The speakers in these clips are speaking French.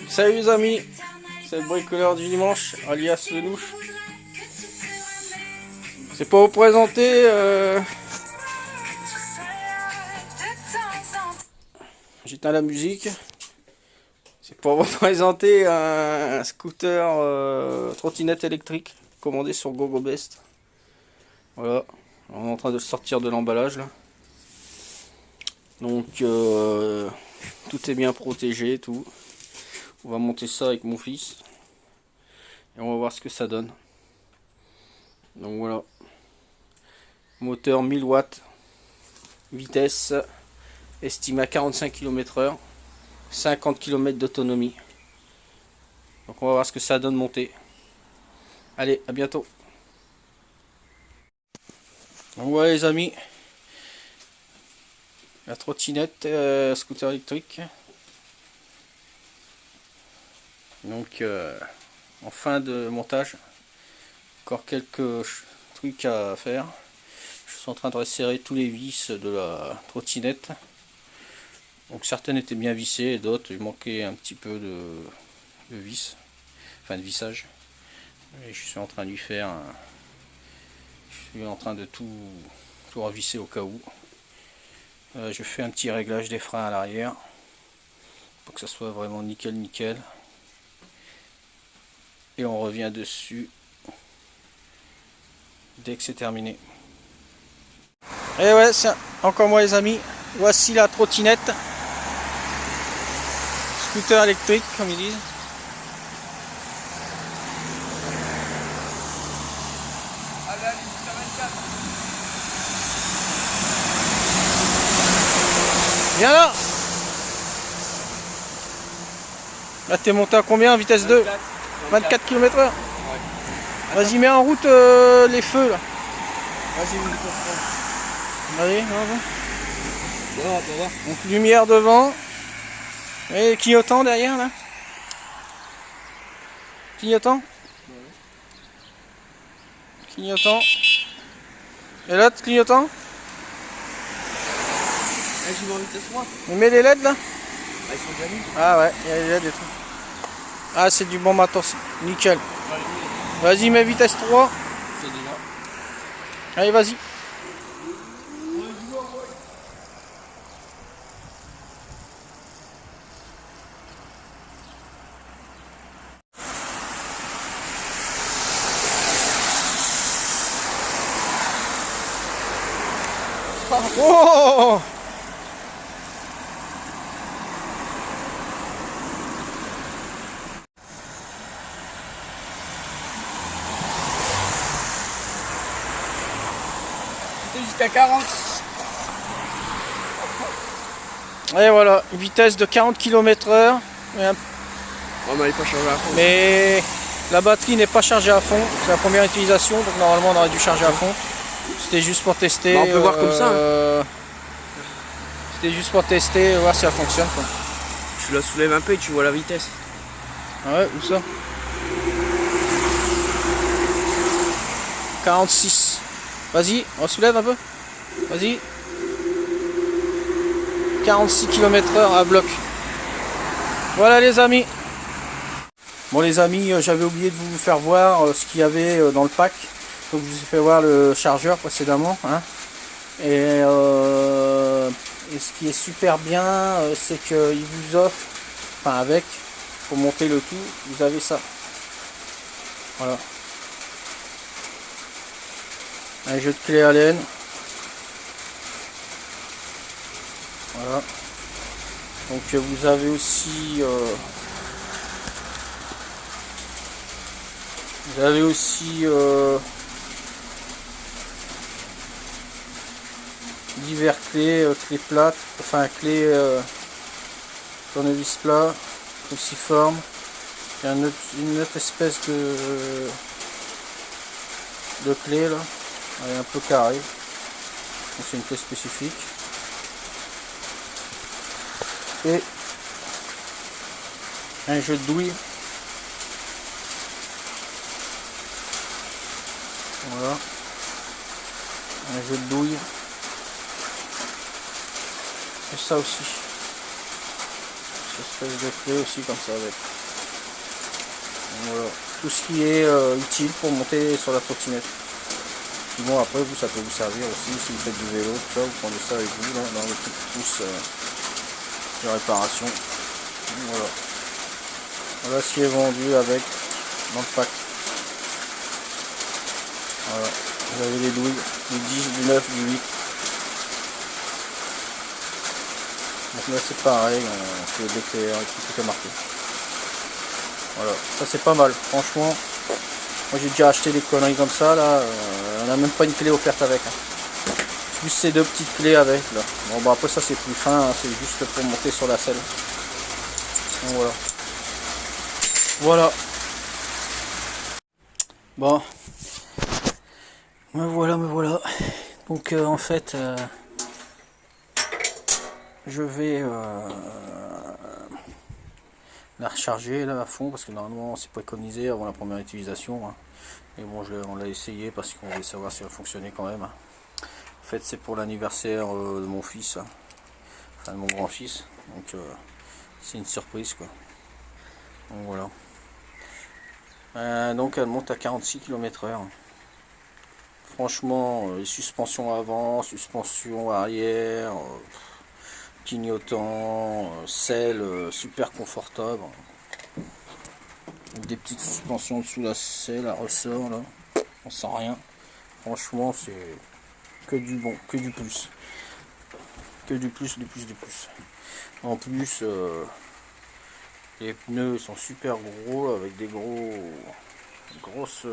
Salut les amis, c'est le bricoleur du dimanche, alias le louche. C'est pour vous présenter j'éteins la musique. C'est pour vous présenter un scooter trottinette électrique commandé sur GoGoBest. Voilà, on est en train de sortir de l'emballage là. Donc tout est bien protégé, tout. On va monter ça avec mon fils et on va voir ce que ça donne. Donc voilà, moteur 1000 watts, vitesse estimée à 45 km/h, 50 km d'autonomie. Donc on va voir ce que ça donne monter. Allez, à bientôt. Donc voilà les amis, la trottinette scooter électrique. Donc en fin de montage, encore quelques trucs à faire. Je suis en train de resserrer tous les vis de la trottinette. Donc certaines étaient bien vissées et d'autres il manquait un petit peu de vis, enfin de vissage. Et je suis en train de lui faire je suis en train de tout revisser au cas où. Je fais un petit réglage des freins à l'arrière pour que ça soit vraiment nickel nickel. Et on revient dessus dès que c'est terminé. Et ouais, c'est encore moi les amis, voici la trottinette scooter électrique comme ils disent. Viens là. Là t'es monté à combien, vitesse 2? 24 km/h. Ouais. Vas-y, mets en route les feux là. Vas-y, allez, on va voir. Donc lumière devant. Et clignotant derrière là. Clignotant. Clignotant. Et l'autre clignotant. J'y vais en vitesse 3. On met les LED là. Ils sont déjà mis. Ah ouais, il y a les LED et tout. Ah c'est du bon matos, nickel. Vas-y, mets vitesse 3. C'est déjà. Allez, vas-y. Oh! Jusqu'à 40. Et voilà, une vitesse de 40 km/h. Oh, mais elle est pas chargée à fond. Mais la batterie n'est pas chargée à fond. C'est la première utilisation, donc normalement on aurait dû charger à fond. C'était juste pour tester. Bah, on peut voir comme ça. C'était juste pour tester, voir si ça fonctionne quoi. Tu la soulèves un peu et tu vois la vitesse. Ah ouais, où ça? 46. Vas-y, on soulève un peu. Vas-y. 46 km/h à bloc. Voilà les amis. Bon les amis, j'avais oublié de vous faire voir ce qu'il y avait dans le pack. Donc je vous ai fait voir le chargeur précédemment. Hein. Et ce qui est super bien, c'est qu'il vous offre, enfin avec, pour monter le tout, vous avez ça. Voilà. Un jeu de clé Allen. Voilà. Donc vous avez aussi divers clés, clés plates, enfin clés tournevis plat, cruciforme. Il y a une autre espèce de clé là. Elle est un peu carrée. C'est une clé spécifique. Et un jeu de douille. Voilà. Un jeu de douille. Et ça aussi. cette espèce de clé aussi comme ça avec. Voilà, tout ce qui est utile pour monter sur la trottinette. Bon, après vous, ça peut vous servir aussi si vous faites du vélo, tout ça, vous prenez ça avec vous là, dans le petit pouce de réparation. Voilà. Voilà ce qui est vendu avec dans le pack. Voilà. Vous avez les douilles du 10, du 9, du 8. Donc là c'est pareil, on fait l'éclair et tout est marqué. Voilà, ça c'est pas mal, franchement. Moi j'ai déjà acheté des conneries comme ça là, on n'a même pas une clé offerte avec. Hein. Plus ces deux petites clés avec là. Bon bah après ça c'est plus fin, hein, c'est juste pour monter sur la selle. Donc voilà. Voilà. Bon. Me voilà. Donc en fait je vais la recharger là à fond parce que normalement c'est préconisé avant la première utilisation. Hein. Et bon, on l'a essayé parce qu'on voulait savoir si elle fonctionnait quand même. En fait, c'est pour l'anniversaire de mon fils, hein. Enfin de mon grand-fils. Donc c'est une surprise quoi. Donc voilà. Donc elle monte à 46 km/h. Franchement, les suspensions avant, suspension arrière, clignotant, selle, super confortable. Des petites suspensions sous la selle à ressort là, on sent rien. Franchement, c'est que du bon, que du plus. Que du plus. En plus, les pneus sont super gros avec des grosses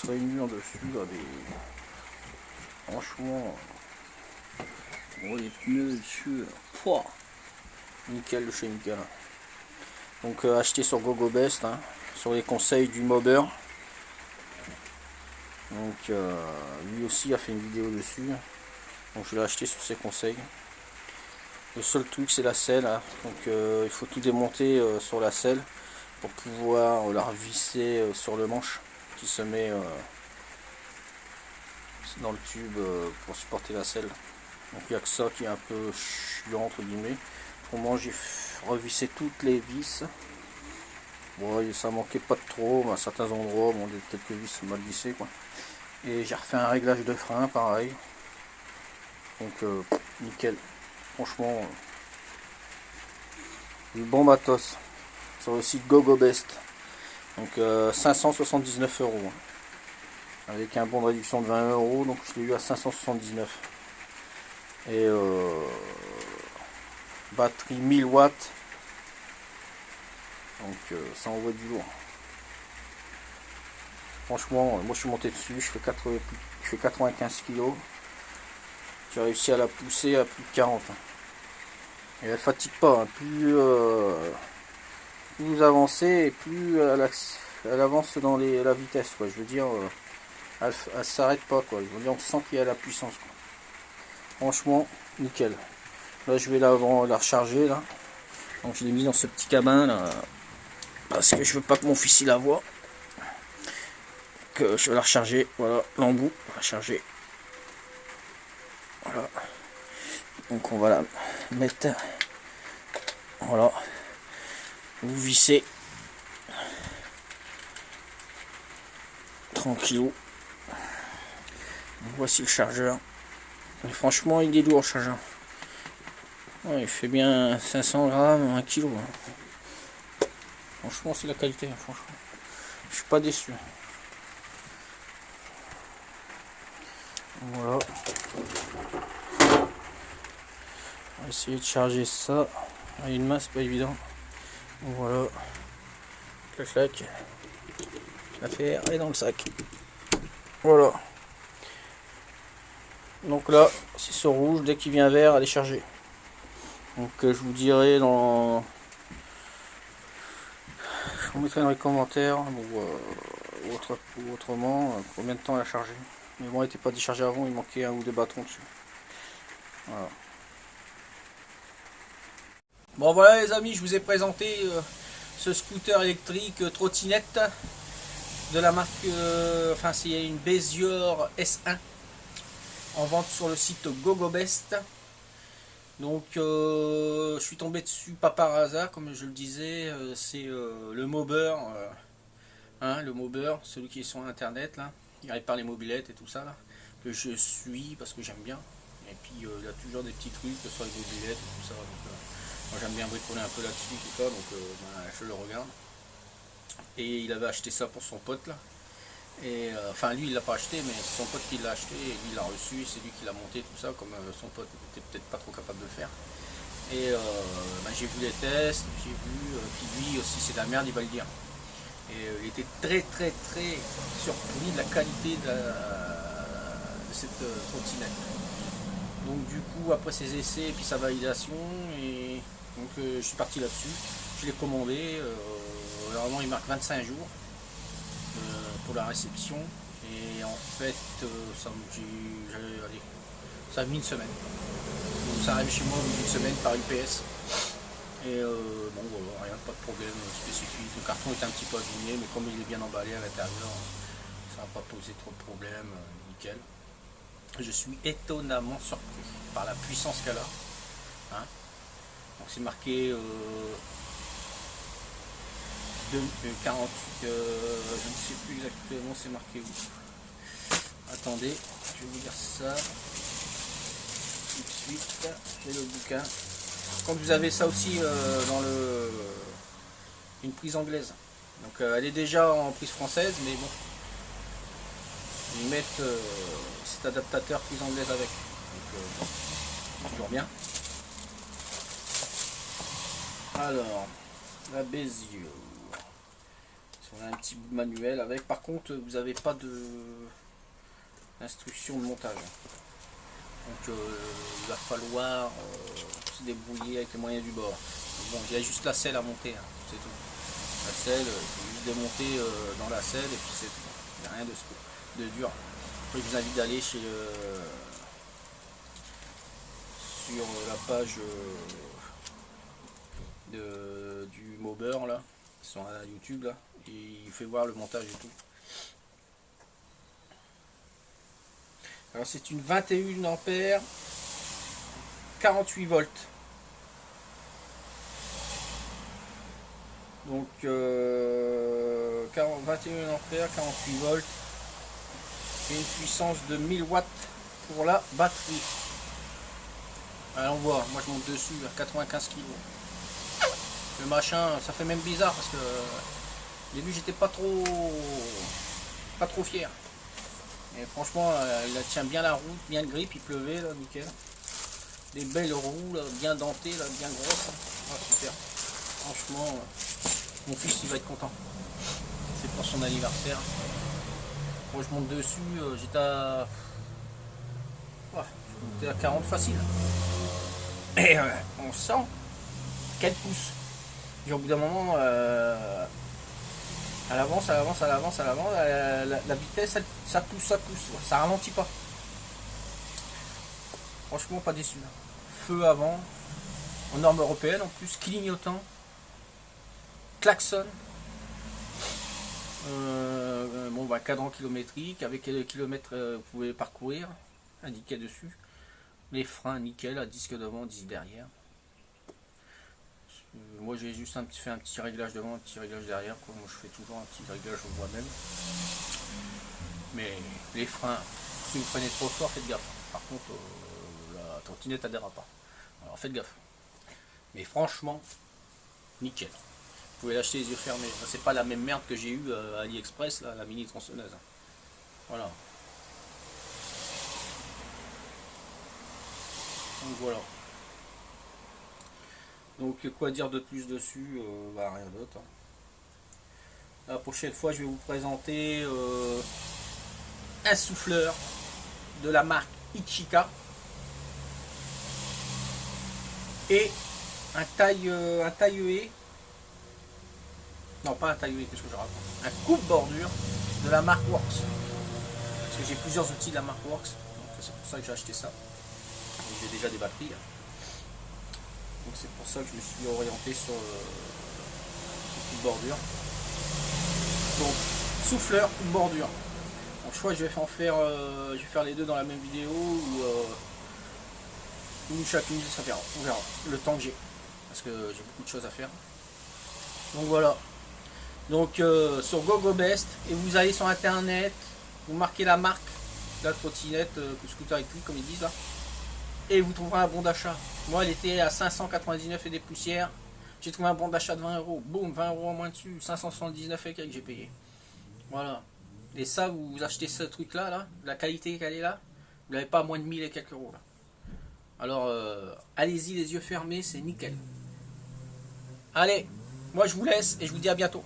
rainures dessus là, franchement, les pneus dessus, nickel de chez nickel. Donc acheté sur GoGoBest, hein, sur les conseils du mobber. Donc lui aussi a fait une vidéo dessus. Donc je l'ai acheté sur ses conseils. Le seul truc c'est la selle. Hein. Donc il faut tout démonter sur la selle pour pouvoir la revisser sur le manche qui se met dans le tube pour supporter la selle. Donc il n'y a que ça qui est un peu chiant entre guillemets. Pour moi j'ai revissé toutes les vis. Bon, ça manquait pas de trop, mais à certains endroits, bon, quelques vis mal vissées quoi. Et j'ai refait un réglage de frein pareil. Donc nickel. Franchement, du bon matos sur le site GoGoBest. Donc 579 €. Hein. Avec un bon de réduction de 20 €, donc je l'ai eu à 579. Et batterie 1000 watts. Donc ça envoie du lourd. Franchement, moi je suis monté dessus, je fais 95 kg. J'ai réussi à la pousser à plus de 40. Et elle fatigue pas. Hein. Plus vous avancez et plus elle avance dans la vitesse. Quoi. Je veux dire, elle s'arrête pas. Quoi. Je veux dire, on sent qu'il y a la puissance. Quoi. Franchement, nickel. Là, je vais la recharger. Là. Donc, je l'ai mis dans ce petit cabin là, parce que je veux pas que mon fils il la voit. Que je vais la recharger. Voilà, l'embout, la charger. Voilà. Donc on va la mettre. Voilà. Vous vissez. Tranquillou. Voici le chargeur. Et franchement il est lourd le chargeur. Ouais, il fait bien 500 grammes, 1 kg. Hein. Franchement c'est la qualité. Hein, franchement. Je suis pas déçu. Voilà. On va essayer de charger ça à une main, c'est pas évident. Voilà. Clac. L'affaire est dans le sac. Voilà. Donc là, c'est sur rouge, dès qu'il vient vert, elle est chargée. Donc je vous dirai dans... Je vous mettrai dans les commentaires ou autrement combien de temps elle a chargé. Mais bon, elle n'était pas déchargée avant, il manquait un ou deux bâtons dessus. Voilà. Bon voilà les amis, je vous ai présenté ce scooter électrique trottinette de la marque, enfin c'est une Bézior S1 en vente sur le site GoGoBest. Donc je suis tombé dessus pas par hasard, comme je le disais, c'est le Mobber, hein, le Mobber, celui qui est sur internet là, qui répare les mobylettes et tout ça là, que je suis parce que j'aime bien. Et puis il y a toujours des petits trucs sur les mobylettes et tout ça. Donc, moi j'aime bien bricoler un peu là-dessus tout ça, donc ben, je le regarde. Et il avait acheté ça pour son pote là. Et enfin lui il l'a pas acheté, mais c'est son pote qui l'a acheté et lui il l'a reçu, c'est lui qui l'a monté tout ça, comme son pote n'était peut-être pas trop capable de le faire. Et ben, j'ai vu les tests, j'ai vu, puis lui aussi c'est de la merde, il va le dire. Et il était très très très surpris de la qualité de cette trottinette. Donc du coup après ses essais et puis sa validation, et donc je suis parti là-dessus, je l'ai commandé, normalement il marque 25 jours pour la réception, et en fait ça a mis une semaine. Donc ça arrive chez moi au bout d'une semaine par UPS. Et bon voilà, rien, pas de problème spécifique. Le carton est un petit peu abîmé, mais comme il est bien emballé à l'intérieur, ça n'a pas posé trop de problème, nickel. Je suis étonnamment surpris par la puissance qu'elle a. Hein. Donc c'est marqué 48, je ne sais plus exactement c'est marqué où. Attendez, je vais vous dire ça tout de suite. J'ai le bouquin. Quand vous avez ça aussi dans une prise anglaise. Donc elle est déjà en prise française, mais bon. Ils mettent cet adaptateur prise anglaise avec. Donc bon, toujours bien. Alors, la Besio. On a un petit bout de manuel avec. Par contre, vous n'avez pas d'instruction de montage. Donc il va falloir se débrouiller avec les moyens du bord. Donc, bon, il y a juste la selle à monter, hein, c'est tout. La selle, il faut juste démonter dans la selle et puis c'est tout. Il n'y a rien de dur. Après, je vous invite d'aller sur la page du Mobber là, sur YouTube là. Et il fait voir le montage et tout. Alors c'est une 21 ampères 48 volts. Donc 21 ampères 48 volts et une puissance de 1000 watts pour la batterie. Alors on voit, moi je monte dessus à 95 kg. Le machin, ça fait même bizarre parce que au début j'étais pas trop fier. Et franchement il tient bien la route, bien le grip, il pleuvait là, nickel. Des belles roues là, bien dentées, là, bien grosses. Ah, super. Franchement, mon fils il va être content. C'est pour son anniversaire. Moi je monte dessus, j'étais à... Ouais, je montais à 40 facile. Et on sent qu'elle pousse. Et au bout d'un moment, elle avance, la vitesse, ça pousse, ça ralentit pas. Franchement, pas déçu. Feu avant, en normes européennes en plus, clignotant, klaxon. Bon, bah, cadran kilométrique, avec les kilomètres vous pouvez parcourir, indiqué dessus. Les freins nickel, à disque devant, disque derrière. Moi j'ai juste fait un petit réglage devant, un petit réglage derrière, quoi. Moi je fais toujours un petit réglage au moi-même. Mais les freins, si vous freinez trop fort, faites gaffe. Par contre, la trottinette adhérera pas. Alors faites gaffe. Mais franchement, nickel. Vous pouvez l'acheter les yeux fermés. C'est pas la même merde que j'ai eu à AliExpress, là, la mini tronçonneuse. Voilà. Donc voilà. Donc quoi dire de plus dessus, bah, rien d'autre. La prochaine fois je vais vous présenter un souffleur de la marque Ichika et un taille-haie. Non, pas un taille-haie, qu'est-ce que je raconte, un coupe-bordure de la marque Works. Parce que j'ai plusieurs outils de la marque Works, donc c'est pour ça que j'ai acheté ça. J'ai déjà des batteries. Donc c'est pour ça que je me suis orienté sur coupe-bordure. Donc souffleur, coupe-bordure. Donc je crois que je vais faire les deux dans la même vidéo, ou Ou chacune, ça verra. On verra. Le temps que j'ai. Parce que j'ai beaucoup de choses à faire. Donc voilà. Donc sur GoGoBest. Et vous allez sur internet. Vous marquez la marque. La trottinette, scooter électrique comme ils disent là. Et vous trouverez un bon d'achat. Moi elle était à 599 et des poussières. J'ai trouvé un bon d'achat de 20 euros. Boum, 20 euros en moins dessus. 579 et quelques que j'ai payé. Voilà. Et ça, vous achetez ce truc là, la qualité qu'elle est là, vous n'avez pas à moins de 1000 et quelques euros là. Alors allez-y les yeux fermés, c'est nickel. Allez, moi je vous laisse et je vous dis à bientôt.